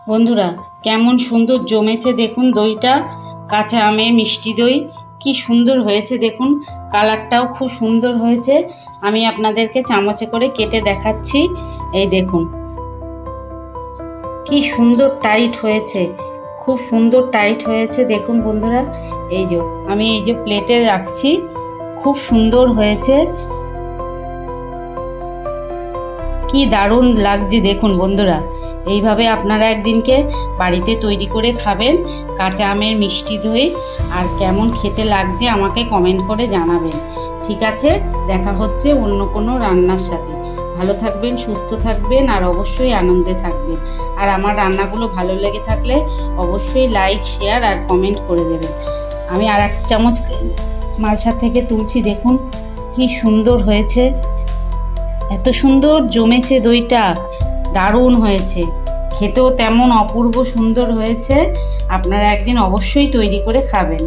বন্ধুরা কেমন সুন্দর জমেছে দেখুন দইটা। কাঁচা আমের মিষ্টি দই কি সুন্দর হয়েছে দেখুন, কালারটাও খুব সুন্দর হয়েছে। আমি আপনাদেরকে চামচে করে কেটে দেখাচ্ছি। এই দেখুন কি সুন্দর টাইট হয়েছে, খুব সুন্দর টাইট হয়েছে দেখুন বন্ধুরা। এই যে প্লেটে রাখছি, খুব সুন্দর হয়েছে, কি দারুণ লাগছে দেখুন বন্ধুরা। এইভাবে আপনারা একদিনকে বাড়িতে তৈরি করে খাবেন কাঁচা আমের মিষ্টি দই, আর কেমন খেতে লাগছে আমাকে কমেন্ট করে জানাবেন। ঠিক আছে, দেখা হচ্ছে অন্য কোনো রান্নার সাথে। ভালো থাকবেন, সুস্থ থাকবেন, আর অবশ্যই আনন্দে থাকবেন। আর আমার রান্নাগুলো ভালো লেগে থাকলে অবশ্যই লাইক, শেয়ার আর কমেন্ট করে দেবেন। আমি আর এক চামচ মালসা থেকে তুলছি, দেখুন কি সুন্দর হয়েছে, এত সুন্দর জমেছে দইটা, দারুণ হয়েছে, খেতেও তেমন অপূর্ব সুন্দর হয়েছে। আপনারা একদিন অবশ্যই তৈরি করে খাবেন।